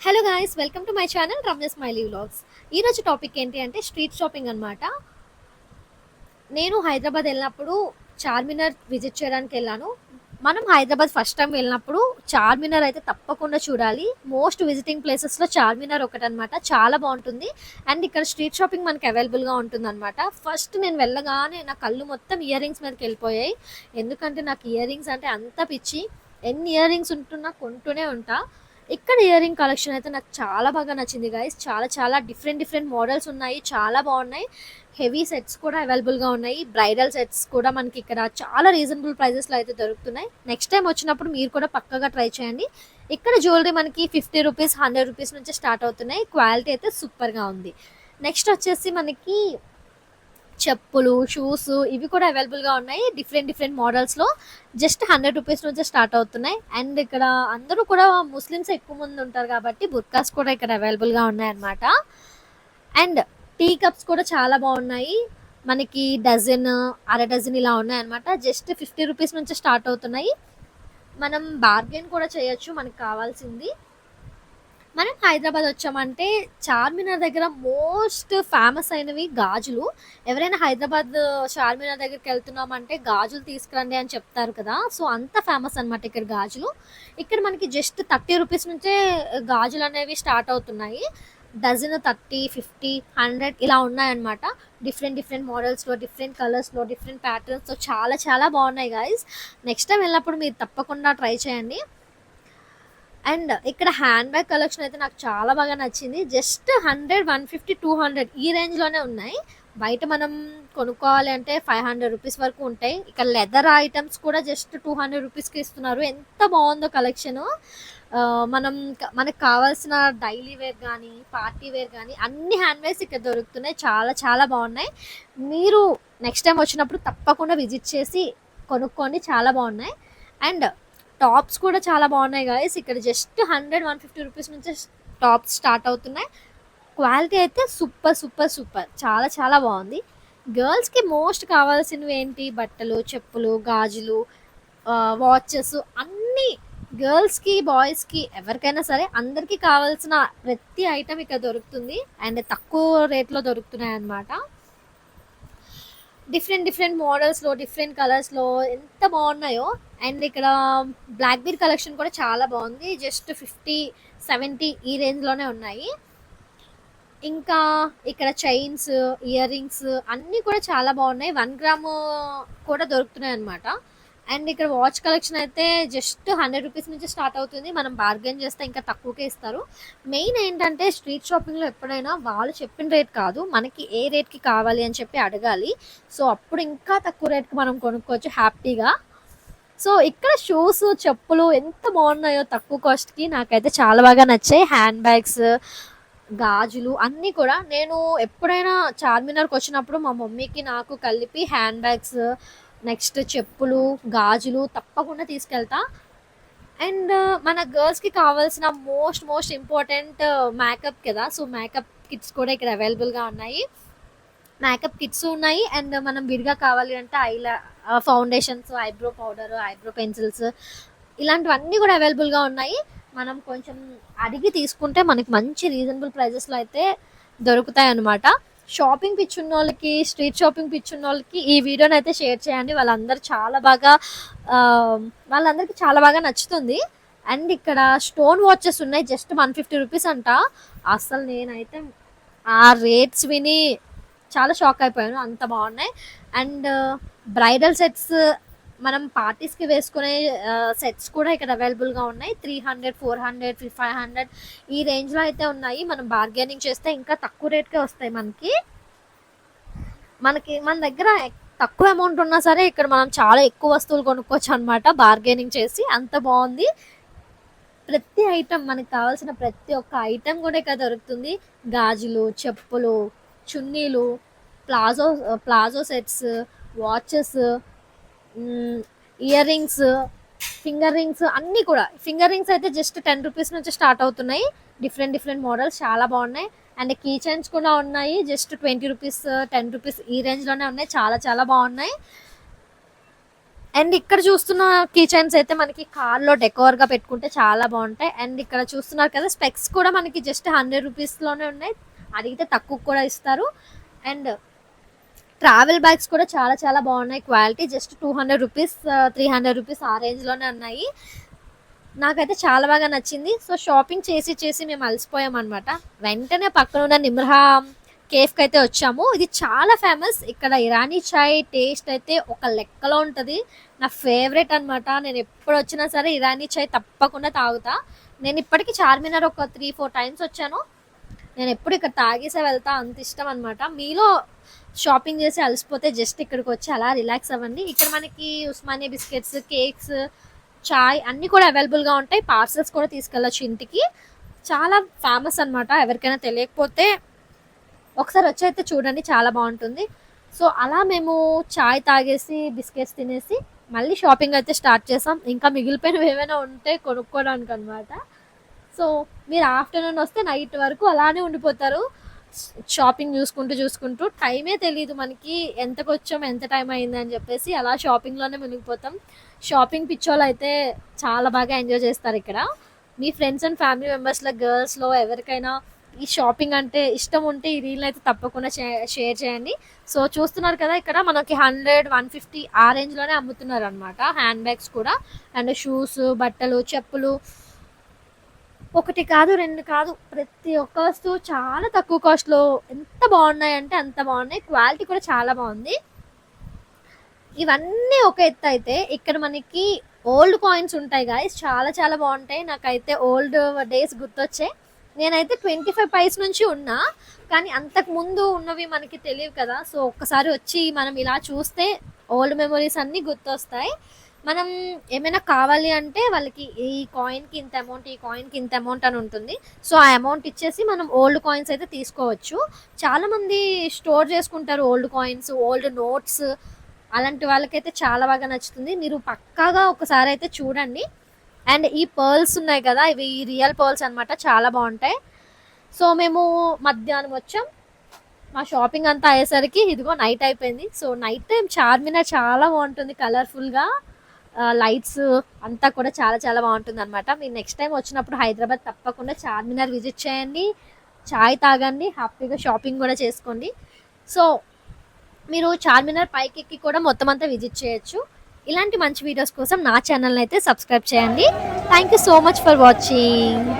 Hello guys, welcome to my channel Ramya smiley vlogs. ఈరోజు topic ఏంటి అంటే స్ట్రీట్ షాపింగ్ అనమాట. నేను హైదరాబాద్ వెళ్ళినప్పుడు చార్మినార్ విజిట్ చేయడానికి వెళ్ళాను. మనం హైదరాబాద్ ఫస్ట్ టైం వెళ్ళినప్పుడు చార్మినార్ అయితే తప్పకుండా చూడాలి. మోస్ట్ విజిటింగ్ ప్లేసెస్లో చార్మినార్ ఒకటి అనమాట. చాలా బాగుంటుంది. అండ్ ఇక్కడ స్ట్రీట్ షాపింగ్ మనకి అవైలబుల్గా ఉంటుంది అనమాట. ఫస్ట్ నేను వెళ్ళగానే నా కళ్ళు మొత్తం ఇయర్ రింగ్స్ మీదకి వెళ్ళిపోయాయి. ఎందుకంటే నాకు ఇయర్ రింగ్స్ అంటే అంత పిచ్చి. ఎన్ని ఇయర్ రింగ్స్ ఉంటున్నా కొంటూనే ఉంటా. ఇక్కడ ఇయర్ రింగ్ కలెక్షన్ అయితే నాకు చాలా బాగా నచ్చింది గైస్. చాలా చాలా డిఫరెంట్ డిఫరెంట్ మోడల్స్ ఉన్నాయి, చాలా బాగున్నాయి. హెవీ సెట్స్ కూడా అవైలబుల్గా ఉన్నాయి. బ్రైడల్ సెట్స్ కూడా మనకి ఇక్కడ చాలా రీజనబుల్ ప్రైజెస్లో అయితే దొరుకుతున్నాయి. నెక్స్ట్ టైం వచ్చినప్పుడు మీరు కూడా పక్కగా ట్రై చేయండి. ఇక్కడ జ్యువెలరీ మనకి 50 రూపీస్, 100 రూపీస్ నుంచి స్టార్ట్ అవుతున్నాయి. క్వాలిటీ అయితే సూపర్గా ఉంది. నెక్స్ట్ వచ్చేసి మనకి చెప్పులు, షూస్ ఇవి కూడా అవైలబుల్గా ఉన్నాయి. డిఫరెంట్ డిఫరెంట్ మోడల్స్లో జస్ట్ 100 రూపీస్ నుంచి స్టార్ట్ అవుతున్నాయి. అండ్ ఇక్కడ అందరూ కూడా ముస్లిమ్స్ ఎక్కువ మంది ఉంటారు కాబట్టి బుర్కాస్ కూడా ఇక్కడ అవైలబుల్గా ఉన్నాయి అన్నమాట. అండ్ టీ కప్స్ కూడా చాలా బాగున్నాయి. మనకి డజన్, అర డజన్ ఇలా ఉన్నాయి అనమాట. జస్ట్ 50 రూపీస్ నుంచి స్టార్ట్ అవుతున్నాయి. మనం బార్గెన్ కూడా చేయొచ్చు మనకు కావాల్సింది. మనం హైదరాబాద్ వచ్చామంటే చార్మినార్ దగ్గర మోస్ట్ ఫేమస్ అయినవి గాజులు. ఎవరైనా హైదరాబాద్ చార్మినార్ దగ్గరికి వెళ్తున్నామంటే గాజులు తీసుకురండి అని చెప్తారు కదా. సో అంత ఫేమస్ అనమాట ఇక్కడ గాజులు. ఇక్కడ మనకి జస్ట్ 30 రూపీస్ నుంచే గాజులు అనేవి స్టార్ట్ అవుతున్నాయి. డజన్ 30, 50, 100 ఇలా ఉన్నాయన్నమాట. డిఫరెంట్ డిఫరెంట్ మోడల్స్లో, డిఫరెంట్ కలర్స్లో, డిఫరెంట్ ప్యాటర్న్స్తో చాలా చాలా బాగున్నాయి గాయస్. నెక్స్ట్ టైం వెళ్ళినప్పుడు మీరు తప్పకుండా ట్రై చేయండి. అండ్ ఇక్కడ హ్యాండ్ బ్యాగ్ కలెక్షన్ అయితే నాకు చాలా బాగా నచ్చింది. జస్ట్ 100, 150, 200 ఈ రేంజ్లోనే ఉన్నాయి. బయట మనం కొనుక్కోవాలి అంటే 500 రూపీస్ వరకు ఉంటాయి. ఇక్కడ లెదర్ ఐటమ్స్ కూడా జస్ట్ 200 రూపీస్కి ఇస్తున్నారు. ఎంత బాగుందో కలెక్షన్. మనకు కావాల్సిన డైలీ వేర్ కానీ, పార్టీ వేర్ కానీ అన్ని హ్యాండ్ బ్యాగ్స్ ఇక్కడ దొరుకుతున్నాయి. చాలా చాలా బాగున్నాయి. మీరు నెక్స్ట్ టైం వచ్చినప్పుడు తప్పకుండా విజిట్ చేసి కొనుక్కోండి, చాలా బాగున్నాయి. అండ్ టాప్స్ కూడా చాలా బాగున్నాయి గాయస్. ఇక్కడ జస్ట్ 100, 150 రూపీస్ నుంచి టాప్స్ స్టార్ట్ అవుతున్నాయి. క్వాలిటీ అయితే సూపర్ సూపర్ సూపర్, చాలా చాలా బాగుంది. గర్ల్స్కి మోస్ట్ కావాల్సినవి ఏంటి? బట్టలు, చెప్పులు, గాజులు, వాచెస్ అన్నీ. గర్ల్స్కి, బాయ్స్కి ఎవరికైనా సరే అందరికీ కావాల్సిన ప్రతి ఐటమ్ ఇక్కడ దొరుకుతుంది. అండ్ తక్కువ రేట్లో దొరుకుతున్నాయి అన్నమాట. డిఫరెంట్ డిఫరెంట్ మోడల్స్లో, డిఫరెంట్ కలర్స్లో ఎంత బాగున్నాయో. అండ్ ఇక్కడ బ్లాక్ బీర్ కలెక్షన్ కూడా చాలా బాగుంది. జస్ట్ 50, 70 ఈ రేంజ్లోనే ఉన్నాయి. ఇంకా ఇక్కడ చైన్స్, ఇయర్ రింగ్స్ అన్నీ కూడా చాలా బాగున్నాయి. 1 గ్రాము కూడా దొరుకుతున్నాయి అనమాట. అండ్ ఇక్కడ వాచ్ కలెక్షన్ అయితే జస్ట్ 100 రూపీస్ నుంచి స్టార్ట్ అవుతుంది. మనం బార్గెన్ చేస్తే ఇంకా తక్కువకే ఇస్తారు. మెయిన్ ఏంటంటే స్ట్రీట్ షాపింగ్లో ఎప్పుడైనా వాళ్ళు చెప్పిన రేట్ కాదు, మనకి ఏ రేట్కి కావాలి అని చెప్పి అడగాలి. సో అప్పుడు ఇంకా తక్కువ రేట్కి మనం కొనుక్కోవచ్చు హ్యాపీగా. సో ఇక్కడ షూస్, చెప్పులు ఎంత బాగున్నాయో తక్కువ కాస్ట్కి. నాకైతే చాలా బాగా నచ్చాయి. హ్యాండ్ బ్యాగ్స్, గాజులు అన్నీ కూడా. నేను ఎప్పుడైనా చార్మినార్కి వచ్చినప్పుడు మా మమ్మీకి నాకు కలిపి హ్యాండ్ బ్యాగ్స్, నెక్స్ట్ చెప్పులు, గాజులు తప్పకుండా తీసుకెళ్తా. అండ్ మన గర్ల్స్కి కావాల్సిన మోస్ట్ మోస్ట్ ఇంపార్టెంట్ మేకప్ కదా. సో మేకప్ కిట్స్ కూడా ఇక్కడ అవైలబుల్గా ఉన్నాయి. మేకప్ కిట్స్ ఉన్నాయి. అండ్ మనం విడిగా కావాలి అంటే foundations, eyebrow powder, eyebrow pencils ఇలాంటివన్నీ కూడా అవైలబుల్గా ఉన్నాయి. మనం కొంచెం అడిగి తీసుకుంటే మనకి మంచి రీజనబుల్ ప్రైజెస్లో అయితే దొరుకుతాయి అన్నమాట. షాపింగ్ పిచ్చున్న వాళ్ళకి, స్ట్రీట్ షాపింగ్ పిచ్చున్న వాళ్ళకి ఈ వీడియోని అయితే షేర్ చేయండి. వాళ్ళందరికీ చాలా బాగా నచ్చుతుంది. అండ్ ఇక్కడ స్టోన్ వాచెస్ ఉన్నాయి. జస్ట్ 150 రూపీస్ అంట. అసలు నేనైతే ఆ రేట్స్ విని చాలా షాక్ అయిపోయాను, అంత బాగున్నాయి. అండ్ బ్రైడల్ సెట్స్, మనం పార్టీస్కి వేసుకునే సెట్స్ కూడా ఇక్కడ అవైలబుల్గా ఉన్నాయి. 300, 400, 500 ఈ రేంజ్లో అయితే ఉన్నాయి. మనం బార్గెనింగ్ చేస్తే ఇంకా తక్కువ రేట్కే వస్తాయి మన దగ్గర తక్కువ అమౌంట్ ఉన్నా సరే ఇక్కడ మనం చాలా ఎక్కువ వస్తువులు కొనుక్కోవచ్చు అనమాట బార్గెనింగ్ చేసి. అంత బాగుంది. ప్రతి ఐటమ్, మనకు కావాల్సిన ప్రతి ఒక్క ఐటమ్ కూడా ఇక్కడ దొరుకుతుంది. గాజులు, చెప్పులు, చున్నీలు, palazzo sets, watches, ear rings, finger rings అన్నీ కూడా. ఫింగర్ రింగ్స్ అయితే జస్ట్ 10 రూపీస్ నుంచి స్టార్ట్ అవుతున్నాయి. డిఫరెంట్ డిఫరెంట్ మోడల్స్ చాలా బాగున్నాయి. అండ్ కీ చైన్స్ కూడా ఉన్నాయి. జస్ట్ 20 రూపీస్, 10 రూపీస్ ఈ రేంజ్లోనే ఉన్నాయి. చాలా చాలా బాగున్నాయి. అండ్ ఇక్కడ చూస్తున్న కీ చైన్స్ అయితే మనకి కార్లో డెకోర్గా పెట్టుకుంటే చాలా బాగుంటాయి. అండ్ ఇక్కడ చూస్తున్నారు కదా స్పెక్స్ కూడా మనకి జస్ట్ 100 రూపీస్లోనే ఉన్నాయి, అడిగితే తక్కువ కూడా ఇస్తారు. అండ్ ట్రావెల్ బ్యాగ్స్ కూడా చాలా చాలా బాగున్నాయి, క్వాలిటీ జస్ట్ 200 రూపీస్ 300 రూపీస్ ఆ రేంజ్లోనే ఉన్నాయి. నాకైతే చాలా బాగా నచ్చింది. సో షాపింగ్ చేసి చేసి మేము అలసిపోయాం అనమాట. వెంటనే పక్కన ఉన్న నిమ్రహా కేఫ్కి అయితే వచ్చాము. ఇది చాలా ఫేమస్, ఇక్కడ ఇరానీ చాయ్ టేస్ట్ అయితే ఒక లెక్కలో ఉంటుంది. నా ఫేవరెట్ అనమాట. నేను ఎప్పుడు వచ్చినా సరే ఇరానీ చాయ్ తప్పకుండా తాగుతా. నేను ఇప్పటికీ చార్మినార్ ఒక 3-4 టైమ్స్ వచ్చాను. నేను ఎప్పుడు ఇక్కడ తాగేసే వెళ్తా, అంత ఇష్టం అనమాట. మీలో షాపింగ్ చేసి అలసిపోతే జస్ట్ ఇక్కడికి వచ్చి అలా రిలాక్స్ అవ్వండి. ఇక్కడ మనకి ఉస్మానియా బిస్కెట్స్, కేక్స్, చాయ్ అన్నీ కూడా అవైలబుల్గా ఉంటాయి. పార్సల్స్ కూడా తీసుకెళ్ళచ్చు ఇంటికి. చాలా ఫేమస్ అనమాట. ఎవరికైనా తెలియకపోతే ఒకసారి వచ్చి అయితే చూడండి, చాలా బాగుంటుంది. సో అలా మేము చాయ్ తాగేసి బిస్కెట్స్ తినేసి మళ్ళీ షాపింగ్ అయితే స్టార్ట్ చేసాం. ఇంకా మిగిలిపోయినవి ఏమైనా ఉంటే కొనుక్కోవడానికి అనమాట. సో మీరు ఆఫ్టర్నూన్ వస్తే నైట్ వరకు అలానే ఉండిపోతారు షాపింగ్ చూసుకుంటూ చూసుకుంటూ. టైమే తెలియదు మనకి, ఎంతకు వచ్చాం ఎంత టైం అయింది అని చెప్పేసి అలా షాపింగ్లోనే మునిగిపోతాం. షాపింగ్ పిచ్చోళ్ళు అయితే చాలా బాగా ఎంజాయ్ చేస్తారు ఇక్కడ. మీ ఫ్రెండ్స్ అండ్ ఫ్యామిలీ మెంబర్స్లో గర్ల్స్లో ఎవరికైనా ఈ షాపింగ్ అంటే ఇష్టం ఉంటే ఈ రీల్ అయితే తప్పకుండా షేర్ చేయండి. సో చూస్తున్నారు కదా ఇక్కడ మనకి 100-150 ఆ రేంజ్లోనే అమ్ముతున్నారు అనమాట. హ్యాండ్ బ్యాగ్స్ కూడా, అండ్ షూస్, బట్టలు, చెప్పులు, ఒకటి కాదు రెండు కాదు, ప్రతి ఒక్క వస్తువు చాలా తక్కువ కాస్ట్లో ఎంత బాగున్నాయి అంటే అంత బాగున్నాయి. క్వాలిటీ కూడా చాలా బాగుంది. ఇవన్నీ ఒక ఎత్తు అయితే ఇక్కడ మనకి ఓల్డ్ కాయిన్స్ ఉంటాయి గాయస్, చాలా చాలా బాగుంటాయి. నాకైతే ఓల్డ్ డేస్ గుర్తొచ్చాయి. నేనైతే 25 పైస్ నుంచి ఉన్నా, కానీ అంతకు ముందు ఉన్నవి మనకి తెలియవు కదా. సో ఒక్కసారి వచ్చి మనం ఇలా చూస్తే ఓల్డ్ మెమరీస్ అన్నీ గుర్తొస్తాయి. మనం ఏమైనా కావాలి అంటే వాళ్ళకి ఈ కాయిన్కి ఇంత అమౌంట్, ఈ కాయిన్కి ఇంత అమౌంట్ అని ఉంటుంది. సో ఆ అమౌంట్ ఇచ్చేసి మనం ఓల్డ్ కాయిన్స్ అయితే తీసుకోవచ్చు. చాలామంది స్టోర్ చేసుకుంటారు ఓల్డ్ కాయిన్స్, ఓల్డ్ నోట్స్. అలాంటి వాళ్ళకైతే చాలా బాగా నచ్చుతుంది. మీరు పక్కాగా ఒకసారి అయితే చూడండి. అండ్ ఈ పర్ల్స్ ఉన్నాయి కదా, ఇవి రియల్ పర్ల్స్ అనమాట, చాలా బాగుంటాయి. సో మేము మధ్యాహ్నం వచ్చాం. మా షాపింగ్ అంతా అయ్యేసరికి ఇదిగో నైట్ అయిపోయింది. సో నైట్ టైం చార్మినార్ చాలా బాగుంటుంది, కలర్ఫుల్గా లైట్స్ అంతా కూడా చాలా చాలా బాగుంటుంది అనమాట. మీరు నెక్స్ట్ టైం వచ్చినప్పుడు హైదరాబాద్ తప్పకుండా చార్మినార్ విజిట్ చేయండి, చాయ్ తాగండి, హ్యాపీగా షాపింగ్ కూడా చేసుకోండి. సో మీరు చార్మినార్ పైకి ఎక్కి కూడా మొత్తం అంతా విజిట్ చేయొచ్చు. ఇలాంటి మంచి వీడియోస్ కోసం నా ఛానల్ని అయితే సబ్స్క్రైబ్ చేయండి. Thank you so much for watching.